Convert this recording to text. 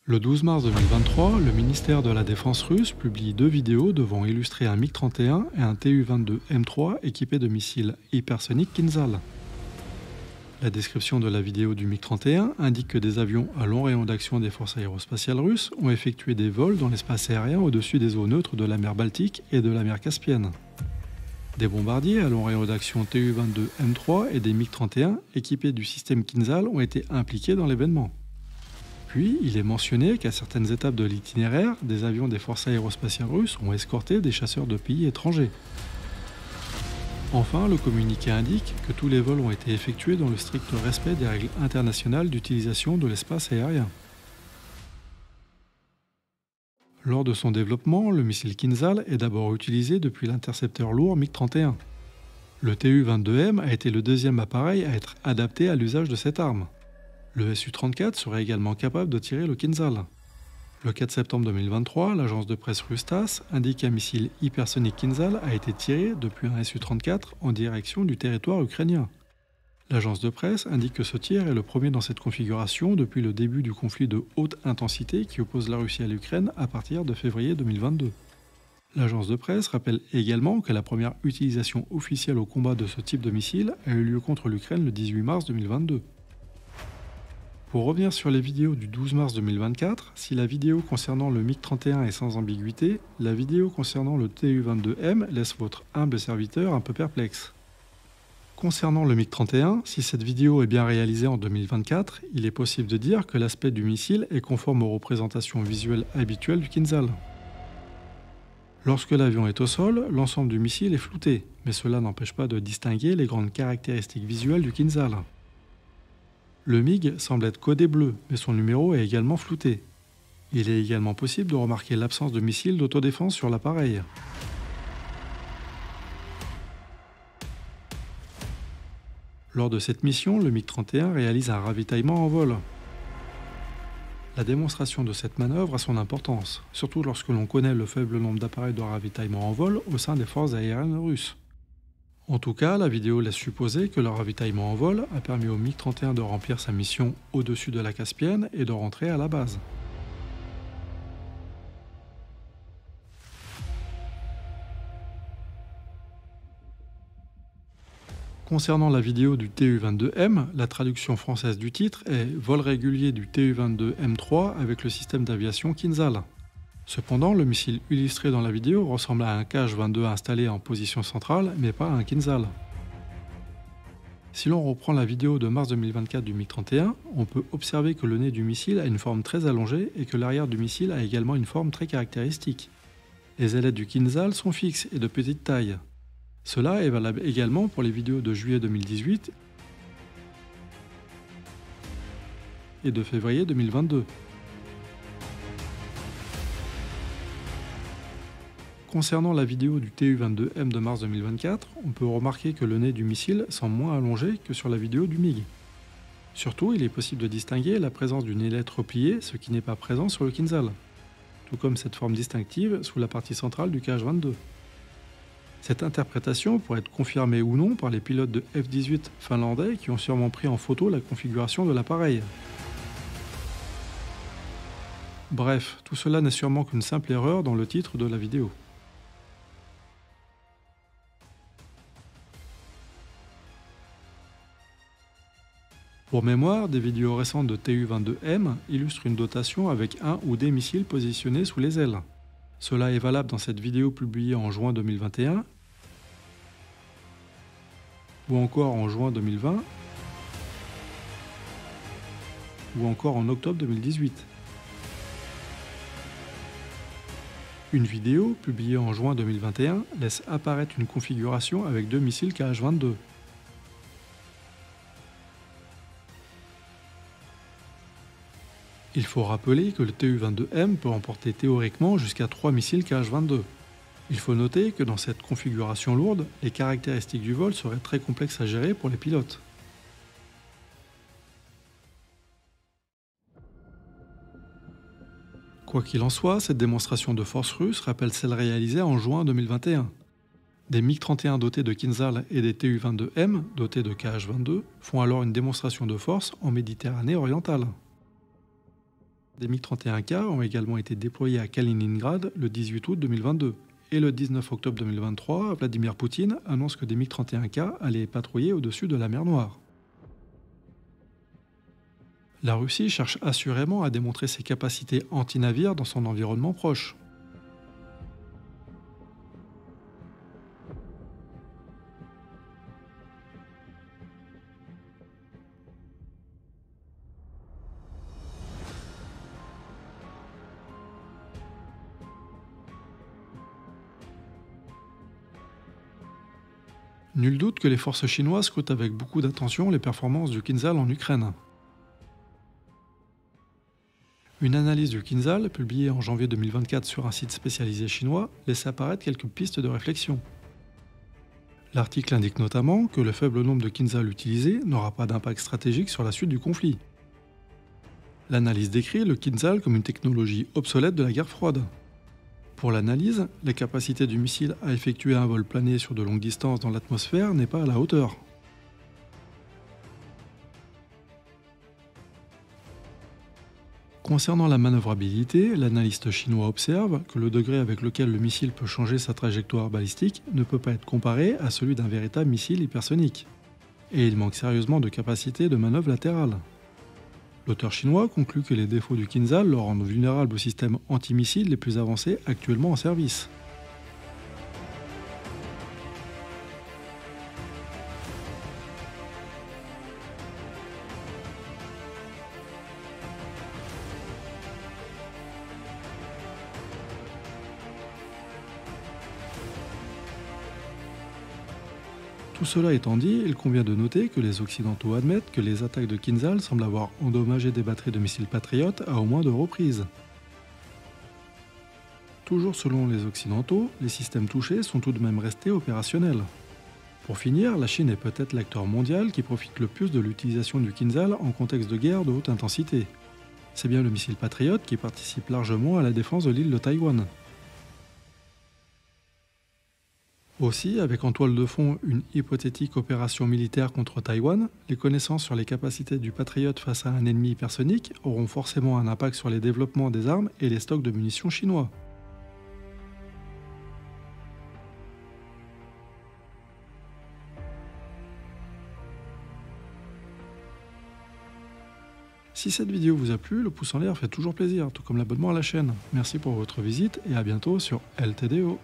Le 12 mars 2023, le ministère de la Défense russe publie deux vidéos devant illustrer un MiG-31 et un Tu-22 M3 équipés de missiles hypersoniques Kinzhal. La description de la vidéo du MiG-31 indique que des avions à long rayon d'action des forces aérospatiales russes ont effectué des vols dans l'espace aérien au-dessus des eaux neutres de la mer Baltique et de la mer Caspienne. Des bombardiers à long rayon d'action Tu-22 M3 et des MiG-31 équipés du système Kinzhal ont été impliqués dans l'événement. Puis, il est mentionné qu'à certaines étapes de l'itinéraire, des avions des forces aérospatiales russes ont escorté des chasseurs de pays étrangers. Enfin, le communiqué indique que tous les vols ont été effectués dans le strict respect des règles internationales d'utilisation de l'espace aérien. Lors de son développement, le missile Kinzhal est d'abord utilisé depuis l'intercepteur lourd MiG-31. Le Tu-22M a été le deuxième appareil à être adapté à l'usage de cette arme. Le Su-34 serait également capable de tirer le Kinzhal. Le 4 septembre 2023, l'agence de presse russe TASS indique qu'un missile hypersonique Kinzhal a été tiré depuis un Su-34 en direction du territoire ukrainien. L'agence de presse indique que ce tir est le premier dans cette configuration depuis le début du conflit de haute intensité qui oppose la Russie à l'Ukraine à partir de février 2022. L'agence de presse rappelle également que la première utilisation officielle au combat de ce type de missile a eu lieu contre l'Ukraine le 18 mars 2022. Pour revenir sur les vidéos du 12 mars 2024, si la vidéo concernant le MiG-31 est sans ambiguïté, la vidéo concernant le Tu-22M laisse votre humble serviteur un peu perplexe. Concernant le MiG-31, si cette vidéo est bien réalisée en 2024, il est possible de dire que l'aspect du missile est conforme aux représentations visuelles habituelles du Kinzhal. Lorsque l'avion est au sol, l'ensemble du missile est flouté, mais cela n'empêche pas de distinguer les grandes caractéristiques visuelles du Kinzhal. Le MiG semble être codé bleu, mais son numéro est également flouté. Il est également possible de remarquer l'absence de missile d'autodéfense sur l'appareil. Lors de cette mission, le MiG-31 réalise un ravitaillement en vol. La démonstration de cette manœuvre a son importance, surtout lorsque l'on connaît le faible nombre d'appareils de ravitaillement en vol au sein des forces aériennes russes. En tout cas, la vidéo laisse supposer que le ravitaillement en vol a permis au MiG-31 de remplir sa mission au-dessus de la Caspienne et de rentrer à la base. Concernant la vidéo du Tu-22M, la traduction française du titre est « Vol régulier du Tu-22 M3 avec le système d'aviation Kinzhal ». Cependant, le missile illustré dans la vidéo ressemble à un Kh-22 installé en position centrale, mais pas à un Kinzhal. Si l'on reprend la vidéo de mars 2024 du MiG-31, on peut observer que le nez du missile a une forme très allongée et que l'arrière du missile a également une forme très caractéristique. Les ailettes du Kinzhal sont fixes et de petite taille. Cela est valable également pour les vidéos de juillet 2018 et de février 2022. Concernant la vidéo du Tu-22M de mars 2024, on peut remarquer que le nez du missile semble moins allongé que sur la vidéo du MiG. Surtout, il est possible de distinguer la présence d'une ailette repliée, ce qui n'est pas présent sur le Kinzhal, tout comme cette forme distinctive sous la partie centrale du Kh-22. Cette interprétation pourrait être confirmée ou non par les pilotes de F-18 finlandais qui ont sûrement pris en photo la configuration de l'appareil. Bref, tout cela n'est sûrement qu'une simple erreur dans le titre de la vidéo. Pour mémoire, des vidéos récentes de Tu-22M illustrent une dotation avec un ou des missiles positionnés sous les ailes. Cela est valable dans cette vidéo publiée en juin 2021 ou encore en juin 2020 ou encore en octobre 2018. Une vidéo publiée en juin 2021 laisse apparaître une configuration avec deux missiles Kh-22. Il faut rappeler que le Tu-22M peut emporter théoriquement jusqu'à 3 missiles Kh-22. Il faut noter que dans cette configuration lourde, les caractéristiques du vol seraient très complexes à gérer pour les pilotes. Quoi qu'il en soit, cette démonstration de force russe rappelle celle réalisée en juin 2021. Des MiG-31 dotés de Kinzhal et des Tu-22M dotés de Kh-22 font alors une démonstration de force en Méditerranée orientale. Des MiG-31K ont également été déployés à Kaliningrad le 18 août 2022. Et le 19 octobre 2023, Vladimir Poutine annonce que des MiG-31K allaient patrouiller au-dessus de la mer Noire. La Russie cherche assurément à démontrer ses capacités anti-navires dans son environnement proche. Nul doute que les forces chinoises scrutent avec beaucoup d'attention les performances du Kinzhal en Ukraine. Une analyse du Kinzhal, publiée en janvier 2024 sur un site spécialisé chinois, laisse apparaître quelques pistes de réflexion. L'article indique notamment que le faible nombre de Kinzhal utilisés n'aura pas d'impact stratégique sur la suite du conflit. L'analyse décrit le Kinzhal comme une technologie obsolète de la guerre froide. Pour l'analyse, la capacité du missile à effectuer un vol plané sur de longues distances dans l'atmosphère n'est pas à la hauteur. Concernant la manœuvrabilité, l'analyste chinois observe que le degré avec lequel le missile peut changer sa trajectoire balistique ne peut pas être comparé à celui d'un véritable missile hypersonique. Et il manque sérieusement de capacité de manœuvre latérale. L'auteur chinois conclut que les défauts du Kinzhal le rendent vulnérable aux systèmes antimissiles les plus avancés actuellement en service. Tout cela étant dit, il convient de noter que les Occidentaux admettent que les attaques de Kinzhal semblent avoir endommagé des batteries de missiles Patriot à au moins 2 reprises. Toujours selon les Occidentaux, les systèmes touchés sont tout de même restés opérationnels. Pour finir, la Chine est peut-être l'acteur mondial qui profite le plus de l'utilisation du Kinzhal en contexte de guerre de haute intensité. C'est bien le missile Patriot qui participe largement à la défense de l'île de Taïwan. Aussi, avec en toile de fond une hypothétique opération militaire contre Taïwan, les connaissances sur les capacités du Patriot face à un ennemi hypersonique auront forcément un impact sur les développements des armes et les stocks de munitions chinois. Si cette vidéo vous a plu, le pouce en l'air fait toujours plaisir, tout comme l'abonnement à la chaîne. Merci pour votre visite et à bientôt sur LTDO.